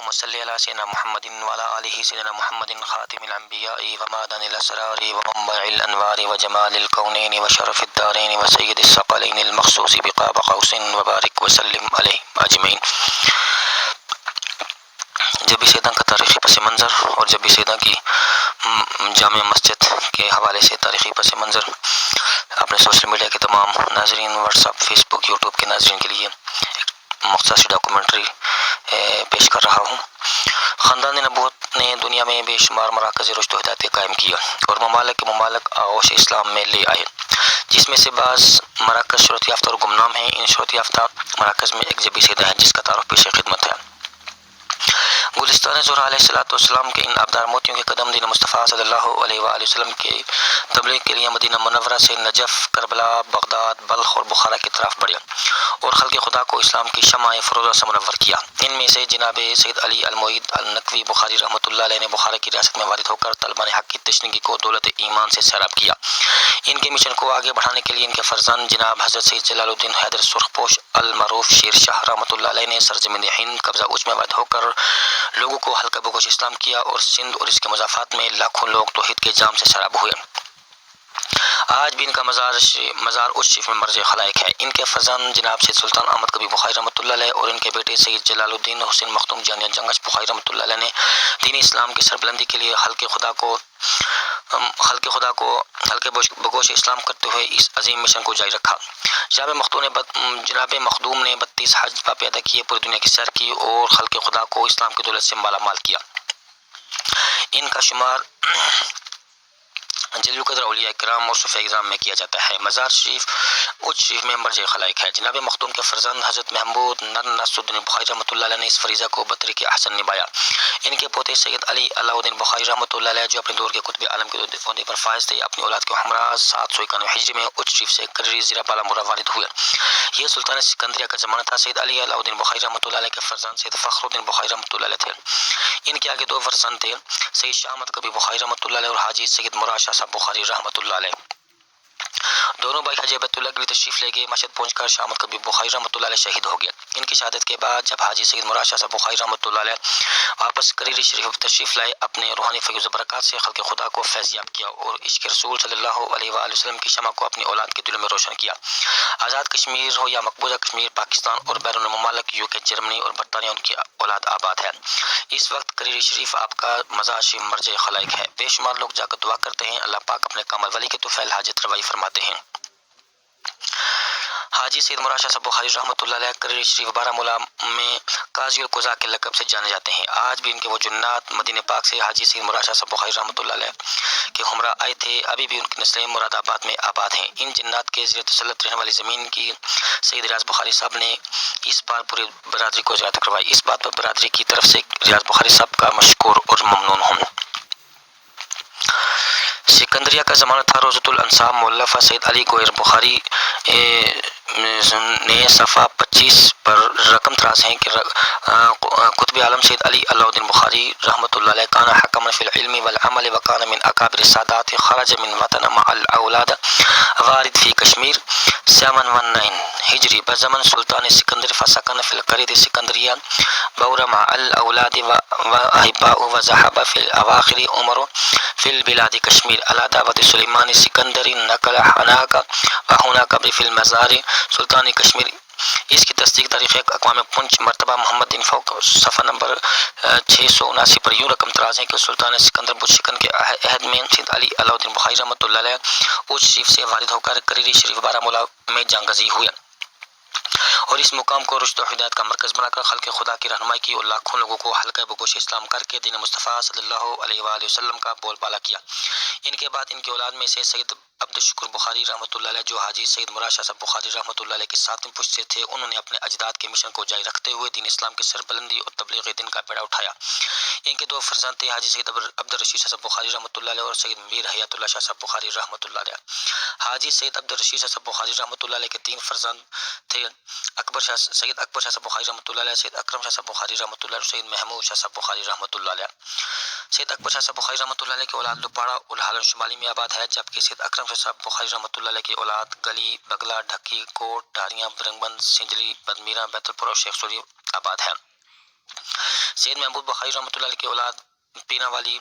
اللهم صل على سيدنا محمد وعلى آله سيدنا محمد خاتم الأنبياء ومعدن الأسرار ومنبع الأنوار وجمال الكونين وشرف الدارين وسيد الثقلين المخصوص بقاب قوس وبارك وسلم عليه أجمعين۔ جب بھی سیدہ کا تاریخی پس منظر اور جب بھی سیدہ کی جامع مسجد کے حوالے سے تاریخی پس منظر اپنے سوشل میڈیا کے تمام ناظرین، واٹس ایپ، فیس بک، یوٹیوب کے ناظرین کے لیے مختصر ڈاکومنٹری پیش کر رہا ہوں۔ خاندان نبوت نے دنیا میں بے شمار مراکز رشد و ہدایت قائم کیا اور ممالک کے ممالک آغوش اسلام میں لے آئے، جس میں سے بعض مراکز شہرت یافتہ اور گمنام ہیں۔ ان شہرت یافتہ مراکز میں ایک جبی سیدہ ہے جس کا تعارف پیش خدمت ہے۔ گلستان زہرا علیہ السلام کے ان آبدار موتیوں کے قدم دین مصطفیٰ صلی اللہ علیہ وآلہ وسلم کے تبلیغ کے لیے مدینہ منورہ سے نجف، کربلا، بغداد، بلخ اور بخارا کی طرف بڑھے اور خلق خدا کو اسلام کی شمع فروزہ سے منور کیا۔ ان میں سے جناب سید علی المعید النقوی بخاری رحمۃ اللہ علیہ نے بخارا کی ریاست میں وارد ہو کر طلبان حق کی تشنیگی کو دولت ایمان سے سیراب کیا۔ ان کے مشن کو آگے بڑھانے کے لیے ان کے فرزند جناب حضرت سید جلال الدین حیدر سرخپوش المعروف شیر شاہ رحمۃ اللہ علیہ نے سرزمین ہند قبضہ اوچ میں وارد ہو کر لوگوں کو حلقہ بگوش اسلام کیا اور سندھ اور اس کے مضافات میں لاکھوں لوگ توحید کے جام سے سیراب ہوئے۔ آج بھی ان کا مزار اس شریف میں مرج خلائق ہے۔ ان کے فرزند جناب سید سلطان احمد کبیر بخاری رحمۃ اللہ علیہ اور ان کے بیٹے سید جلال الدین حسین مختوم جانیہ جنگش بخاری رحمۃ اللہ علیہ نے دین اسلام کی سربلندی کے لیے حلقہ حلقہ بگوش اسلام کرتے ہوئے اس عظیم مشن کو جاری رکھا۔ جناب مخدوم نے 32 حج پیدا کیے، پوری دنیا کی سیر کی اور خلق خدا کو اسلام کی دولت سے مالا مال کیا۔ ان کا شمار جلیل القدر اولیاء کرام اور صوفیاء کرام میں کیا جاتا ہے۔ مزار شریف اچ شریف میں مرجع خلائق ہے۔ جناب مخدوم کے فرزند حضرت محمود نصر الدین بخاری رحمۃ اللہ علیہ نے اس فریضہ کو بطریق احسن نبھایا۔ ان کے پوتے سید علی علاء الدین بخاری رحمۃ اللہ علیہ جو اپنے دور کے قطب عالم کے عہدے پر فائز تھے، اپنی اولاد کے ہمراہ 791 ہجری میں اچ شریف سے کرری زیرہ بالا مرہ وارد ہوئے۔ یہ سلطان سکندریہ کا زمانہ تھا۔ سید علی علاء الدین بخاری رحمۃ اللہ علیہ کے فرزند سید فخر الدین بخاری رحمۃ اللہ علیہ تھے۔ ان کے آگے 2 فرزند تھے، سید شاہ احمد کبیر بخاری رحمۃ اللہ علیہ اور حاجی سید مراد شاہ صاحب بخاری رحمۃ اللہ علیہ۔ دونوں بھائی حج بیت اللہ کے لیے تشریف لے گئے۔ مشہد پہنچ کر شاہ احمد کبیر بخاری رحمۃ اللہ علیہ شہید ہو گئے۔ ان کی شہادت کے بعد جب حاجی سید مراد شاہ صاحب بخاری رحمۃ اللہ علیہ واپس کریری شریف تشریف لائے، اپنے روحانی فیض و برکات سے خلق خدا کو فیض یاب کیا اور عشق رسول صلی اللہ علیہ وآلہ وسلم کی شمع کو اپنی اولاد کے دلوں میں روشن کیا۔ آزاد کشمیر ہو یا مقبوضہ کشمیر، پاکستان اور بیرون ممالک یوکے، جرمنی اور برطانیہ ان کی اولاد آباد ہے۔ اس وقت کریری شریف آپ کا مزار شریف مرجع خلائق ہے۔ بے شمار لوگ جا کر دعا کرتے ہیں، اللہ پاک اپنے کامل ولی کے طفیل حاجت روائی فرماتے ہیں۔ حاجی سید مراد شاہ صاحب بخاری رحمۃ اللہ علیہ کریری شریف بارہمولہ میں قاضی القضاء کے لقب سے جانے جاتے ہیں۔ آج بھی ان کے وہ جنات مدینہ پاک سے حاجی سید مراد شاہ صاحب بخاری رحمۃ اللہ علیہ کے ہمراہ آئے تھے، ابھی بھی ان کی نسلیں مراد آباد میں آباد ہیں۔ ان جنات کے زیر تسلط رہنے والی زمین کی سید ریاض بخاری صاحب نے اس بار پوری برادری کو زیارت کروائی۔ اس بات پر برادری کی طرف سے ریاض بخاری صاحب کا مشکور اور ممنون ہوں۔ سکندریہ کا زمانہ تھا۔ روضۃ الانساب مؤلفہ سید علی گوہر بخاری نے صفحہ 25 پر رقم تراز ہیں کہ قطب عالم سید علی علاء الدین بخاری رحمۃ اللہ علیہ کان حکما فی العلم والعمل وکان من اکابر السادات خرج من وطن مع الاولاد وارد فی کشمیر 719 ہجری بزمن سلطان سکندر فسکن فی القریۃ سکندریہ بور مع الاولاد واحباء وذهب فی الاواخر عمر فی البلاد کشمیر على دعوت سلیمان سکندری نقل هناك وهناك فی المزار سلطان کشمیر۔ اس کی تصدیق تاریخ اقوام پنچ مرتبہ محمد ان فوق صفحہ نمبر 679 پر یوں رقم تراز ہے کہ سلطان سکندر بشکن کے عہد میں سید علی علاء الدین بخاری رحمۃ اللہ علیہ اوچ شریف سے وارد ہو کر کریری شریف بارہمولہ میں جانگزی ہوئے اور اس مقام کو رشد و ہدایت کا مرکز بنا کر خلق خدا کی رہنمائی کی اور لاکھوں لوگوں کو حلقہ بگوش اسلام کر کے دین مصطفیٰ صلی اللہ علیہ وآلہ وسلم کا بول بالا کیا۔ ان کے بعد ان کی اولاد میں سے سید عبد الشکر بخاری رحمۃ اللہ علیہ جو حاجی سید مراد شاہ صاحب بخاری رحمۃ اللہ علیہ کی 7ویں پشت سے تھے، انہوں نے اپنے اجداد کے مشن کو جاری رکھتے ہوئے دین اسلام کی سربلندی اور تبلیغ دین کا بیڑا اٹھایا۔ ان کے 2 فرزند تھے، حاجی سید عبد الرشید شاہ صاحب بخاری رحمۃ اللہ علیہ اور سید میر حیات اللہ شاہ صاحب بخاری رحمۃ اللہ علیہ۔ حاجی سید عبد الرشید شاہ صاحب بخاری رحمۃ اللہ علیہ کے 3 فرزند تھے، سید اکبر شاہ صاحب بخاری رحمۃ اللہ علیہ، سید اکرم شاہ صاحب بخاری رحمۃ اللہ علیہ اور سید محمود شاہ صاحب بخاری رحمۃ اللہ علیہ۔ سید اکبر شاہ صاحب بخاری رحمۃ اللہ علیہ کی اولاد لپاڑا اور ہالند شمالی میں آباد ہے، جبکہ سید اکرم شاہ صاحب بخاری رحمۃ اللہ علیہ کی اولاد گلی، بگلا، ڈھکی، کوٹ، ڈھاریاں، برنگبند، سنجلی، بدمیرہ، بیت الپور اور شیخ سوری آباد ہے۔ سید محمود بخاری رحمۃ اللہ علیہ کی اولاد پینا والی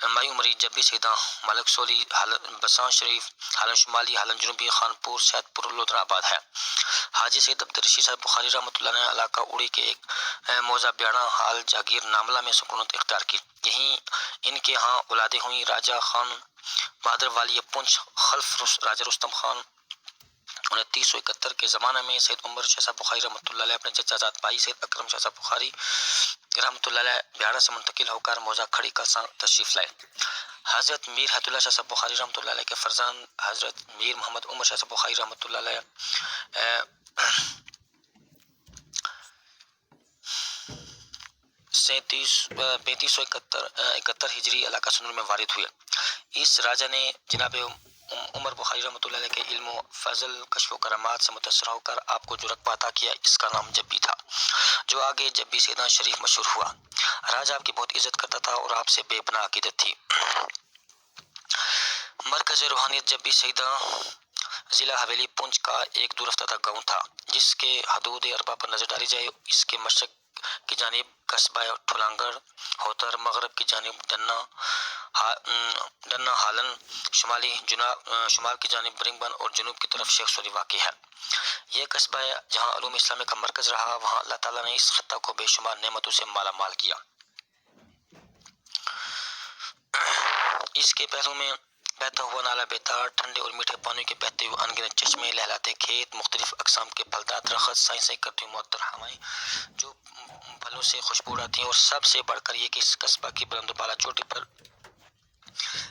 مئی عمری جبی سیدہ ملک سولی بسان شریف حالم شمالی حالم جنوبی خانپور سید پور لودھر آباد ہے۔ حاجی سید عبدالرشید صاحب بخاری رحمۃ اللہ نے علاقہ اڑی کے ایک موضع بیاڑا حال جاگیر ناملہ میں سکونت اختیار کی۔ یہیں ان کے ہاں اولادیں ہوئیں راجہ خان بہادر والی پنچ خلف راجہ رستم خان۔ 2971 کے زمانے میں سید عمر شاہ صاحب بخاری رحمۃ اللہ علیہ اپنے چچا زاد بھائی سید اکرم شاہ صاحب بخاری رحمۃ اللہ علیہ بیاڑا سے منتقل ہو کر موضع کھڑی کا تشریف لائے۔ حضرت میر حیات اللہ شاہ صاحب بخاری رحمۃ اللہ علیہ کے فرزند حضرت میر محمد عمر شاہ صاحب بخاری رحمۃ اللہ علیہ 3571 ہجری علاقہ سنور میں وارد ہوئے۔ اس راجہ نے جناب عمر بخاری رحمۃ اللہ علیہ کے علم و فضل کشف و کرامات سے متاثر ہو کر آپ کو جو رقبہ عطا کیا اس کا نام جبی تھا، جو آگے جبی سیدہ شریف مشہور ہوا۔ راجہ آپ کی بہت عزت کرتا تھا اور آپ سے بے پناہ عقیدت تھی۔ مرکز روحانیت جبی سیدہ ضلع حویلی پونچھ کا ایک دور افتادہ گاؤں تھا، جس کے حدود اربع پر نظر ڈالی جائے اس کے مشرق کی جانب قصبہ ٹھولانگڑ ہوتر، مغرب کی جانب ڈنہ ہالن، شمال کی جانب برنگ بن اور جنوب کی طرف شیخ سوری واقع ہے۔ یہ قصبہ جہاں علوم اسلامیہ کا مرکز رہا، وہاں اللہ تعالیٰ نے اس خطہ کو بے شمار نعمتوں سے مالا مال کیا۔ اس کے پہلو میں بہتا ہوا نالا بیتار، ٹھنڈے اور میٹھے پانی کے بہتے ہوئے انگنت چشمے، لہلاتے کھیت، مختلف اقسام کے پھلدار درخت، سائیں کرتی ہوئی معطر ہوائیں جو پھلوں سے خوشبو آتی ہیں، اور سب سے بڑھ کر یہ کہ اس قصبہ کی بلند و بالا چوٹی پر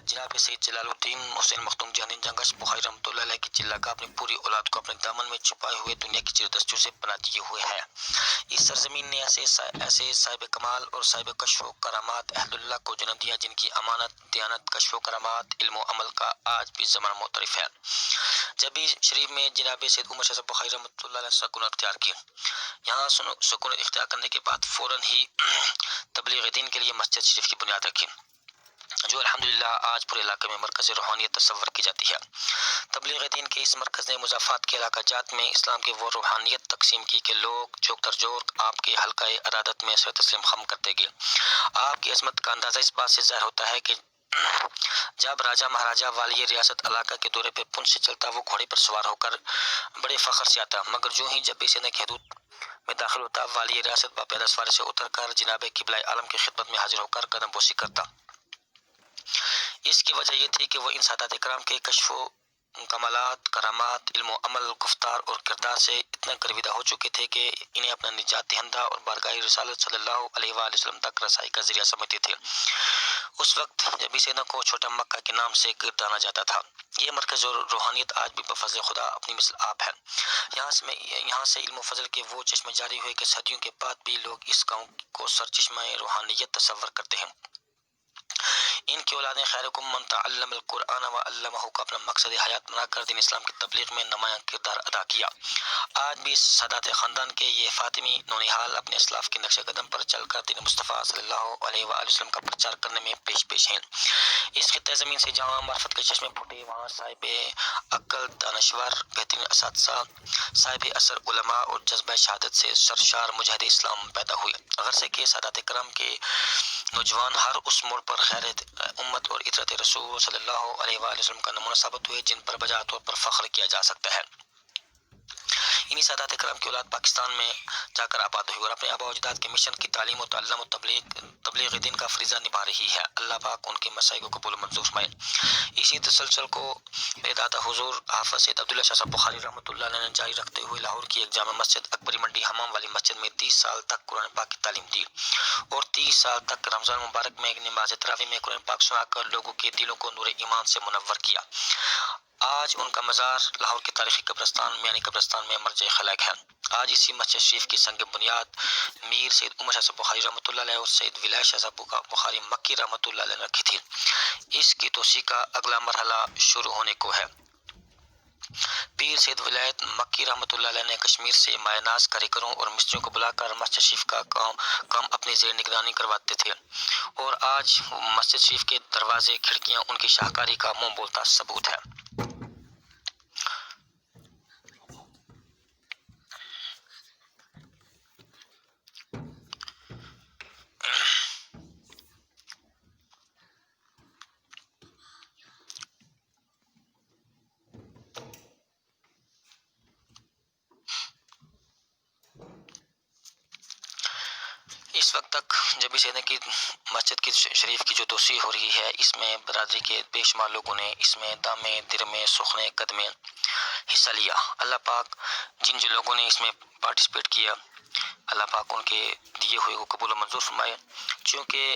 جناب سید جلال الدین حسین مختوم جہانی جنگش بخاری رحمۃ اللہ علیہ کی چلاگاہ اپنی پوری اولاد کو اپنے دامن میں چھپائے ہوئے دنیا کی چیردستیوں سے پناہ دیے ہوئے ہے۔ اس سرزمین نے ایسے صاحب کمال اور صاحب کشف و کرامات اہل اللہ کو جنم دیا، جن کی امانت، دیانت، کشف و کرامات، علم و عمل کا آج بھی زمانہ معترف ہے۔ جبی شریف میں جناب سید عمر شاہ صاحب بخاری رحمۃ اللہ علیہ سکونت اختیار کی۔ یہاں سکونت اختیار کرنے کے بعد فوراً ہی تبلیغ دین کے لیے مسجد شریف کی بنیاد رکھی، جو الحمدللہ آج پورے علاقے میں مرکز روحانیت تصور کی جاتی ہے۔ تبلیغ دین کے اس مرکز نے مضافات کے علاقہ جات میں اسلام کی وہ روحانیت تقسیم کی کہ لوگ جوک در جوک آپ کے حلقہ عرادت میں سر تسلیم خم کرتے گئے۔ آپ کی عظمت کا اندازہ اس بات سے ظاہر ہوتا ہے کہ جب راجہ مہاراجہ والی ریاست علاقہ کے دورے پہ پنچ سے چلتا، وہ گھوڑے پر سوار ہو کر بڑے فخر سے آتا، مگر جو ہی جبی سینا کی حدود میں داخل ہوتا، والی ریاست باپیدہ سواری سے اتر کر جناب قبلہ عالم کی خدمت میں حاضر ہو کر قدم بوسی کرتا۔ اس کی وجہ یہ تھی کہ وہ ان سادات کرام کے کشف و کمالات، کرامات، علم و عمل، گفتار اور کردار سے اتنا گرویدہ ہو چکے تھے کہ انہیں اپنا نجات دہندہ اور بارگاہ رسالت صلی اللہ علیہ وآلہ وسلم تک رسائی کا ذریعہ سمجھتے تھے۔ اس وقت جبی سینا کو چھوٹا مکہ کے نام سے گردانا جاتا تھا۔ یہ مرکز اور روحانیت آج بھی بفضل خدا اپنی مثل آپ ہے۔ یہاں سے علم و فضل کے وہ چشمے جاری ہوئے کہ صدیوں کے بعد بھی لوگ اس گاؤں کو سرچشمہ روحانیت تصور کرتے ہیں۔ ان کی اولاد خیرکم من تعلم القرآن وعلمہ کو اپنا مقصد حیات بنا کر دین اسلام کی تبلیغ میں نمایاں کردار ادا کیا۔ آج بھی سادات خاندان کے یہ فاطمی نونہال اپنے اسلاف کے نقش قدم پر چل کر دین مصطفیٰ صلی اللہ علیہ وآلہ وسلم کا پرچار کرنے میں پیش ہیں۔ اس خطہ زمین سے جہاں معرفت کے چشمے پھوٹے، وہاں صاحب عقل، دانشور، بہترین اساتذہ، صاحب اثر علماء اور جذبہ شہادت سے سرشار مجاہد اسلام پیدا ہوئے۔ غرض کہ سادات کرام کے نوجوان ہر اس موڑ پر خیر امت اور اطاعت رسول صلی اللہ علیہ وآلہ وسلم کا نمونہ ثابت ہوئے، جن پر بجا طور پر فخر کیا جا سکتا ہے۔ انہی سادات کرام کی اولاد پاکستان میں جا کر آباد ہوئی اور اپنے آباء و اجداد کے مشن کی تعلیم و تعلم و تبلیغ دین کا فریضہ نبھا رہی ہے۔ اللہ پاک ان کے مساعی کو قبول و منظور فرمائے۔ اسی تسلسل کو میرے دادا حضور حافظ سید عبداللہ شاہ صاحب بخاری رحمۃ اللہ علیہ نے جاری رکھتے ہوئے لاہور کی ایک جامع مسجد اکبری منڈی حمام والی مسجد میں 30 سال تک قرآن پاک کی تعلیم دی اور 30 سال تک رمضان مبارک میں نماز تراویح میں قرآن پاک سنا کر لوگوں کے دلوں کو نور ایمان سے منور کیا۔ آج ان کا مزار لاہور کے تاریخی قبرستان میانی قبرستان میں مرجع خلائق ہے۔ آج اسی مسجد شریف کی سنگ بنیاد میر سید عمر شاہ صاحب بخاری رحمۃ اللہ علیہ اور سید ولایت شاہ صاحب بخاری مکی رحمۃ اللہ علیہ نے رکھی تھی۔ اس کی توسیع کا اگلا مرحلہ شروع ہونے کو ہے۔ پیر سید ولایت مکی رحمۃ اللہ علیہ نے کشمیر سے مایہ ناز کاریگروں اور مستریوں کو بلا کر مسجد شریف کا کام اپنی زیر نگرانی کرواتے تھے، اور آج مسجد شریف کے دروازے کھڑکیاں ان کی شاہکاری کا منہ بولتا ثبوت ہے۔ اس وقت تک جب سیدنا کی مسجد کی شریف کی جو توسیع ہو رہی ہے، اس میں برادری کے بے شمار لوگوں نے اس میں دامے درمے سخنے قدمے حصہ لیا۔ اللہ پاک جن لوگوں نے اس میں پارٹیسپیٹ کیا، اللہ پاک ان کے دیے ہوئے کو قبول و منظور فرمائے۔ چونکہ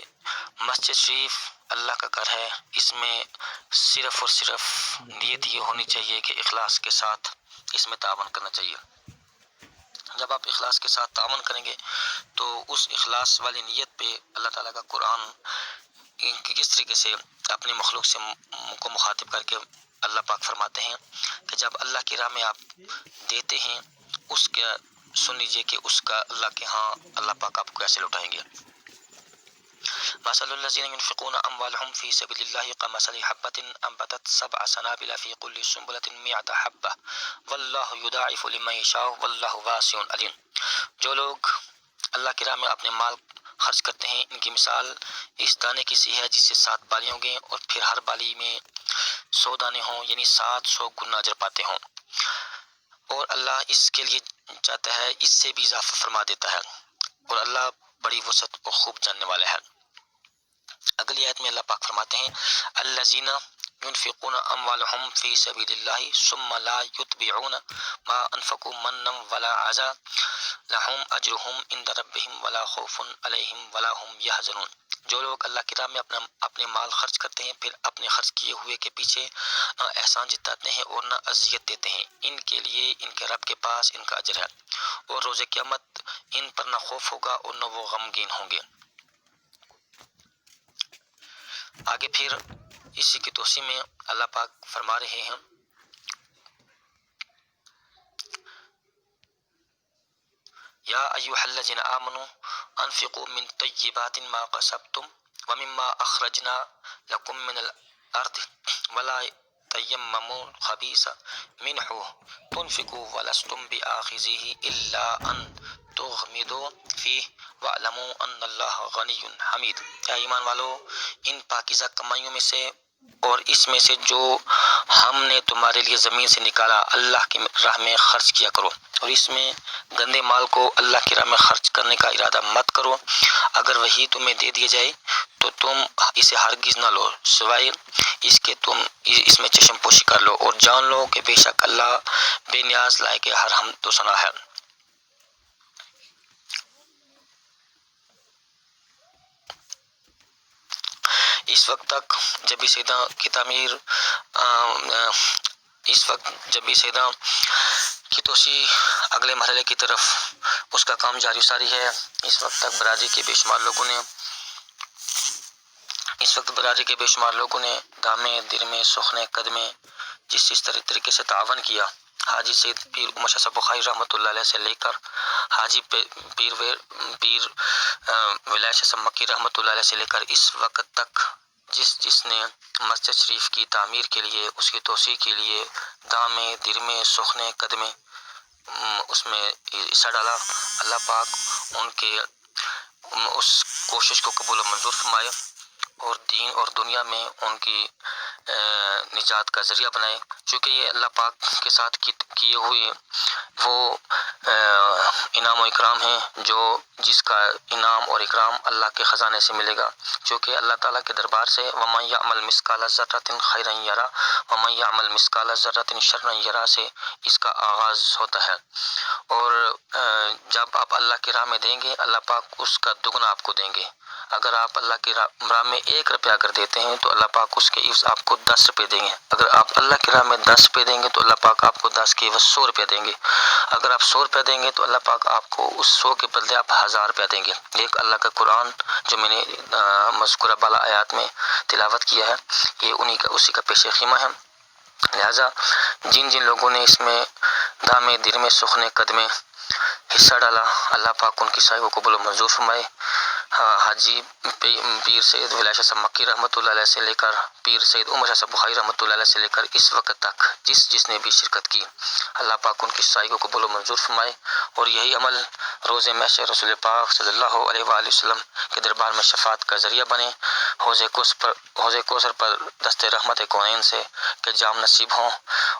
مسجد شریف اللہ کا گھر ہے، اس میں صرف اور صرف نیت یہ ہونی چاہیے کہ اخلاص کے ساتھ اس میں تعاون کرنا چاہیے۔ جب آپ اخلاص کے ساتھ تعاون کریں گے تو اس اخلاص والی نیت پہ اللہ تعالیٰ کا قرآن کس طریقے سے اپنی مخلوق سے کو مخاطب کر کے اللہ پاک فرماتے ہیں کہ جب اللہ کی راہ میں آپ دیتے ہیں، اس کا سن لیجیے کہ اس کا اللہ کے ہاں اللہ پاک آپ کو کیسے لوٹائیں گے۔ مثل الذين ينفقون أموالهم في سبيل الله كمثل حبة أنبتت 7 سنابل في كل سنبلة 100 حبة والله يضاعف لمن يشاء والله واسع عليم۔ جو لوگ اللہ کی راہ میں اپنے مال خرچ کرتے ہیں، ان کی مثال اس دانے کی سی ہے جس سے 7 بالیاں ہوں گے اور پھر ہر بالی میں 100 دانے ہوں، یعنی 700 گنا اجر پاتے ہوں، اور اللہ اس کے لیے چاہتا ہے اس سے بھی اضافہ فرما دیتا ہے، اور اللہ بڑی وسعت اور خوب جاننے والا ہے۔ اگلی آیت میں اللہ پاک فرماتے ہیں الذین ينفقون اموالهم في سبيل الله ثم لا يتبعون ما انفقوا منا ولا عذا لهم اجرهم عند ربهم ولا خوف عليهم ولا هم يحزنون۔ جو لوگ اللہ کی راہ میں اپنے مال خرچ کرتے ہیں، پھر اپنے خرچ کیے ہوئے کے پیچھے نہ احسان جتاتے ہیں اور نہ اذیت دیتے ہیں، ان کے لیے ان کے رب کے پاس ان کا اجر ہے، اور روز قیامت ان پر نہ خوف ہوگا اور نہ وہ غمگین ہوں گے۔ آگے پھر اسی کی توسیع میں اللہ پاک فرما رہے ہیں یا ایھا الذین آمنوا انفقوا من طیبات ما کسبتم ومما اخرجنا لکم من الارض ولا تیمموا الخبیث منہ تنفقوا ولستم بآخذیہ الا ان تغمضوا فیہ واعلموا ان اللہ غنی حمید۔ اے ایمان والو، ان پاکیزہ کمائیوں میں سے اور اس میں سے جو ہم نے تمہارے لیے زمین سے نکالا اللہ کی راہ میں خرچ کیا کرو، اور اس میں گندے مال کو اللہ کی راہ میں خرچ کرنے کا ارادہ مت کرو۔ اگر وہی تمہیں دے دیا جائے تو تم اسے ہرگز نہ لو سوائے اس کے تم اس میں چشم پوشی کر لو، اور جان لو کہ بے شک اللہ بے نیاز لائق ہر حمد و ثنا ہے۔ اس وقت تک جب بھی سیدہ کی تعمیر کی توسیع اگلے مرحلے کی طرف اس کا کام جاری ساری ہے، اس وقت برادری کے بے شمار لوگوں نے دامے درمے سخنے قدمے جس طریقے سے تعاون کیا، حاجی سید پیر عمر شاہ صاحب بخاری رحمۃ اللہ علیہ سے لے کر حاجی پیر ولایت شاہ صاحب مکی رحمۃ اللہ علیہ سے لے کر اس وقت تک جس نے مسجد شریف کی تعمیر کے لیے، اس کی توسیع کے لیے دامے درمے سخنے قدمے اس میں حصہ ڈالا، اللہ پاک ان کے اس کوشش کو قبول و منظور فرمائے اور دین اور دنیا میں ان کی نجات کا ذریعہ بنائے، چونکہ یہ اللہ پاک کے ساتھ کیے ہوئے وہ انعام و اکرام ہیں جس کا انعام اور اکرام اللہ کے خزانے سے ملے گا، چونکہ اللہ تعالیٰ کے دربار سے وَمَن يَعْمَلْ مِثْقَالَ ذَرَّةٍ خَيْرًا يَرَهُ وَمَن يَعْمَلْ مِثْقَالَ ذَرَّةٍ شَرًّا يَرَهُ سے اس کا آغاز ہوتا ہے، اور جب آپ اللہ کی راہ میں دیں گے اللہ پاک اس کا دگنا آپ کو دیں گے۔ اگر آپ اللہ کی راہ میں 1 روپیہ اگر دیتے ہیں تو اللہ پاک اس کے عوض آپ کو 10 روپے دیں گے۔ اگر آپ اللہ کی راہ میں 10 روپے دیں گے تو اللہ پاک آپ کو 10 کے عوض 100 روپے دیں گے۔ اگر آپ 100 روپے دیں گے تو اللہ پاک آپ کو اس 100 کے بدلے آپ 1000 روپے دیں گے۔ ایک اللہ کا قرآن جو میں نے مذکورہ بالا آیات میں تلاوت کیا ہے، یہ اسی کا پیش خیمہ ہے۔ لہٰذا جن لوگوں نے اس میں دامے درمے سخنے قدمے حصہ ڈالا، اللہ پاک ان کی سعی کو قبول و منظور فرمائے۔ حاجی پیر سید ولایت شاہ صاحب مکی رحمۃ اللہ علیہ سے لے کر پیر سید عمر شاہ صاحب بخاری رحمۃ اللہ علیہ سے لے کر اس وقت تک جس نے بھی شرکت کی، اللہ پاک ان کی سعی کو قبول و منظور فرمائے، اور یہی عمل روز محشر رسول پاک صلی اللہ علیہ وآلہ وسلم کے دربار میں شفاعت کا ذریعہ بنے، حوض کوثر پر دست رحمت کونین سے کہ جام نصیب ہوں،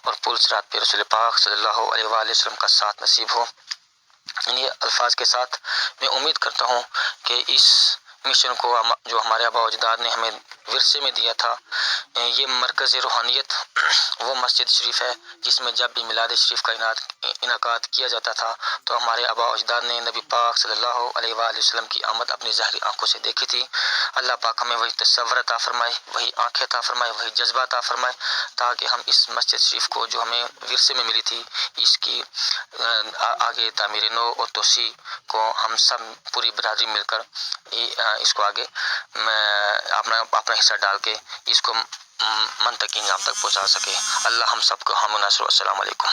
اور پل صراط پہ رسول پاک صلی اللہ علیہ وآلہ وسلم کا ساتھ نصیب ہو۔ انہی الفاظ کے ساتھ میں امید کرتا ہوں کہ اس مشن کو جو ہمارے آباء و اجداد نے ہمیں ورثے میں دیا تھا، یہ مرکز روحانیت وہ مسجد شریف ہے جس میں جب بھی میلاد شریف کا انعقاد کیا جاتا تھا تو ہمارے آباء و اجداد نے نبی پاک صلی اللہ علیہ وآلہ وسلم کی آمد اپنی ظاہری آنکھوں سے دیکھی تھی۔ اللہ پاک ہمیں وہی تصور عطا فرمائے، وہی آنکھیں عطا فرمائے، وہی جذبہ عطا فرمائے، تاکہ ہم اس مسجد شریف کو جو ہمیں ورثے میں ملی تھی اس کی آگے تعمیر نو اور توسیع کو ہم سب پوری برادری مل کر اس کو آگے اپنا حصہ ڈال کے اس کو منطقی انجام تک پہنچا سکے۔ اللہ ہم سب کو ہم ناصر۔ السلام علیکم۔